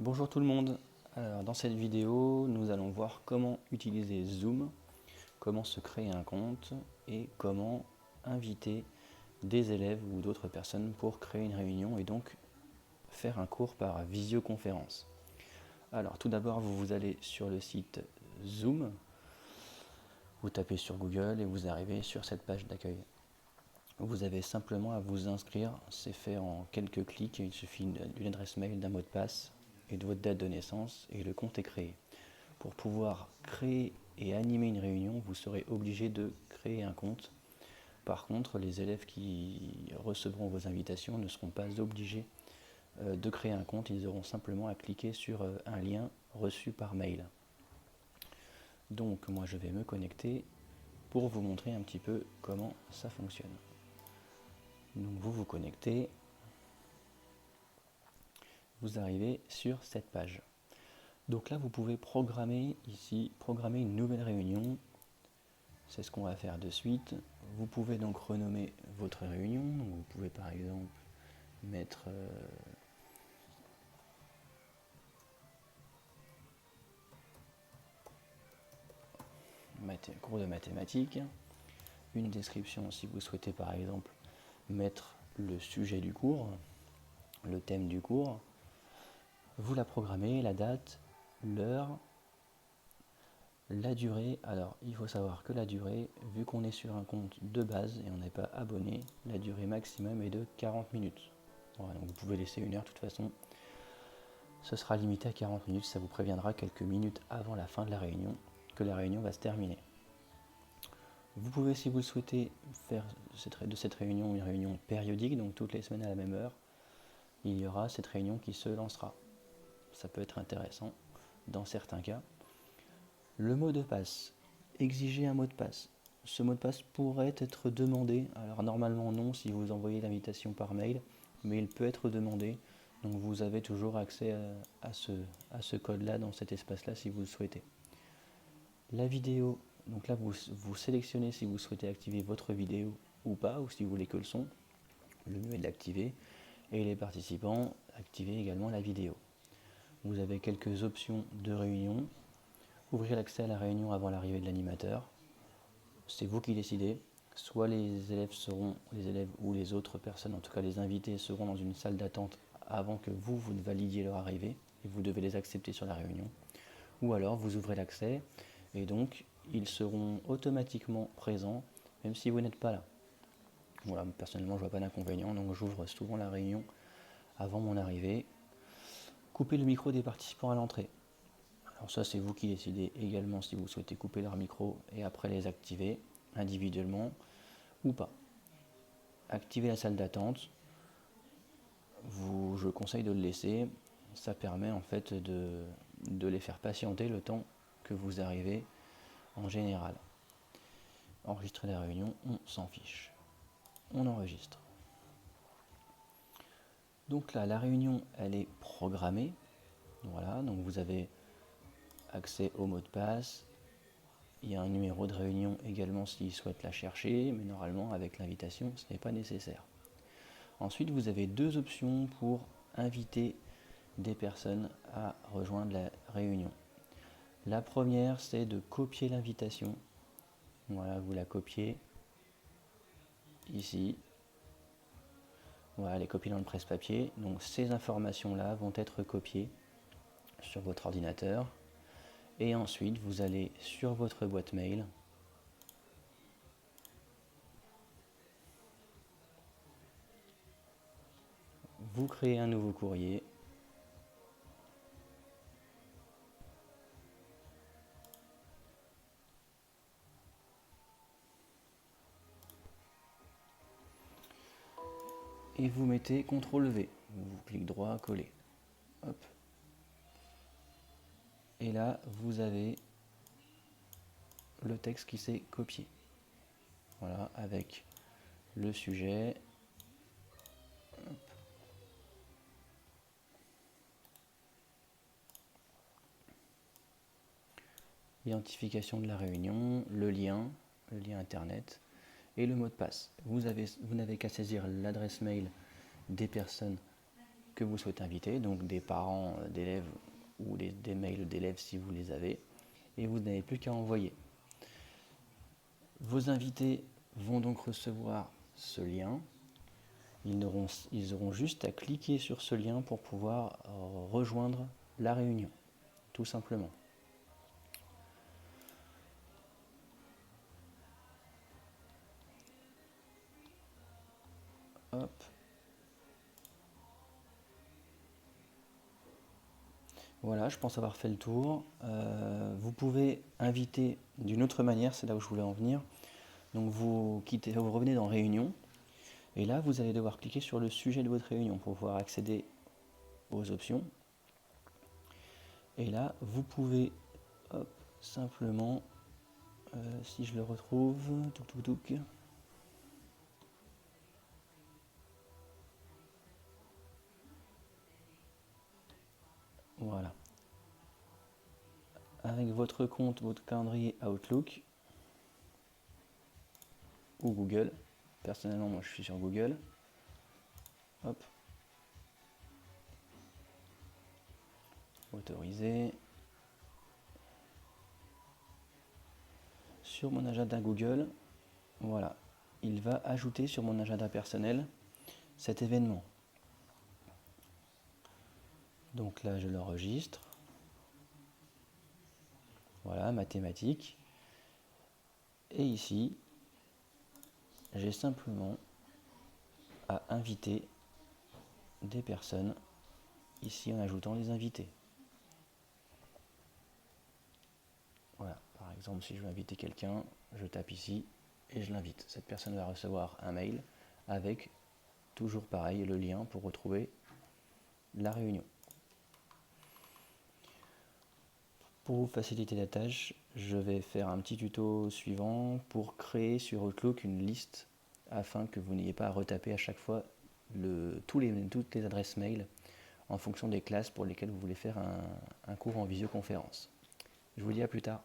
Bonjour tout le monde. Alors, dans cette vidéo, nous allons voir comment utiliser Zoom, comment se créer un compte et comment inviter des élèves ou d'autres personnes pour créer une réunion et donc faire un cours par visioconférence. Alors tout d'abord, vous allez sur le site Zoom, vous tapez sur Google et vous arrivez sur cette page d'accueil. Vous avez simplement à vous inscrire, c'est fait en quelques clics, il suffit d'une adresse mail, d'un mot de passe et de votre date de naissance et le compte est créé. Pour pouvoir créer et animer une réunion, vous serez obligé de créer un compte. Par contre, les élèves qui recevront vos invitations ne seront pas obligés de créer un compte, ils auront simplement à cliquer sur un lien reçu par mail. Donc moi je vais me connecter pour vous montrer un petit peu comment ça fonctionne. Donc vous vous connectez, vous arrivez sur cette page. Donc là vous pouvez programmer ici, programmer une nouvelle réunion. C'est ce qu'on va faire de suite. Vous pouvez donc renommer votre réunion. Donc vous pouvez par exemple mettre cours de mathématiques. Une description si vous souhaitez par exemple mettre le sujet du cours, le thème du cours. Vous la programmez, la date, l'heure, la durée. Alors il faut savoir que la durée, vu qu'on est sur un compte de base et on n'est pas abonné, la durée maximum est de 40 minutes. Voilà, donc vous pouvez laisser une heure de toute façon. Ce sera limité à 40 minutes, ça vous préviendra quelques minutes avant la fin de la réunion que la réunion va se terminer. Vous pouvez, si vous le souhaitez, faire de cette réunion une réunion périodique, donc toutes les semaines à la même heure, il y aura cette réunion qui se lancera. Ça peut être intéressant dans certains cas. Le mot de passe. Exiger un mot de passe. Ce mot de passe pourrait être demandé. Alors normalement non si vous envoyez l'invitation par mail, mais il peut être demandé. Donc vous avez toujours accès à ce code-là dans cet espace-là si vous le souhaitez. La vidéo, donc là vous sélectionnez si vous souhaitez activer votre vidéo ou pas, ou si vous voulez que le son. Le mieux est de l'activer. Et les participants, activez également la vidéo. Vous avez quelques options de réunion. Ouvrir l'accès à la réunion avant l'arrivée de l'animateur. C'est vous qui décidez. Soit les élèves ou les autres personnes, en tout cas les invités, seront dans une salle d'attente avant que vous ne validiez leur arrivée et vous devez les accepter sur la réunion. Ou alors vous ouvrez l'accès et donc ils seront automatiquement présents même si vous n'êtes pas là. Voilà, personnellement je ne vois pas d'inconvénient, donc j'ouvre souvent la réunion avant mon arrivée. Couper le micro des participants à l'entrée. Alors ça c'est vous qui décidez également si vous souhaitez couper leur micro et après les activer individuellement ou pas. Activer la salle d'attente, je conseille de le laisser, ça permet en fait de les faire patienter le temps que vous arrivez en général. Enregistrer la réunion, on s'en fiche. On enregistre. Donc là la réunion elle est programmée, voilà, donc vous avez accès au mot de passe. Il y a un numéro de réunion également s'ils souhaitent la chercher, mais normalement avec l'invitation ce n'est pas nécessaire. Ensuite vous avez deux options pour inviter des personnes à rejoindre la réunion. La première c'est de copier l'invitation. Voilà, vous la copiez ici. Voilà, elle est copiée dans le presse-papier. Donc ces informations-là vont être copiées sur votre ordinateur. Et ensuite vous allez sur votre boîte mail. Vous créez un nouveau courrier. Et vous mettez CTRL V. Vous cliquez droit, coller. Hop. Et là, vous avez le texte qui s'est copié. Voilà, avec le sujet. Hop. L'identification de la réunion, le lien internet et le mot de passe. Vous n'avez qu'à saisir l'adresse mail des personnes que vous souhaitez inviter, donc des parents d'élèves ou des mails d'élèves si vous les avez, et vous n'avez plus qu'à envoyer. Vos invités vont donc recevoir ce lien. Ils auront juste à cliquer sur ce lien pour pouvoir rejoindre la réunion, tout simplement. Hop. Voilà, je pense avoir fait le tour. Vous pouvez inviter d'une autre manière, c'est là où je voulais en venir. Donc vous revenez dans Réunion, et là vous allez devoir cliquer sur le sujet de votre réunion pour pouvoir accéder aux options. Et là vous pouvez simplement, si je le retrouve, voilà. Avec votre compte, votre calendrier Outlook ou Google. Personnellement, moi je suis sur Google. Hop. Autoriser. Sur mon agenda Google, voilà. Il va ajouter sur mon agenda personnel cet événement. Donc là, je l'enregistre. Voilà, mathématiques. Et ici, j'ai simplement à inviter des personnes, ici en ajoutant des invités. Voilà, par exemple, si je veux inviter quelqu'un, je tape ici et je l'invite. Cette personne va recevoir un mail avec, toujours pareil, le lien pour retrouver la réunion. Pour vous faciliter la tâche, je vais faire un petit tuto suivant pour créer sur Outlook une liste afin que vous n'ayez pas à retaper à chaque fois toutes les adresses mail en fonction des classes pour lesquelles vous voulez faire un cours en visioconférence. Je vous dis à plus tard.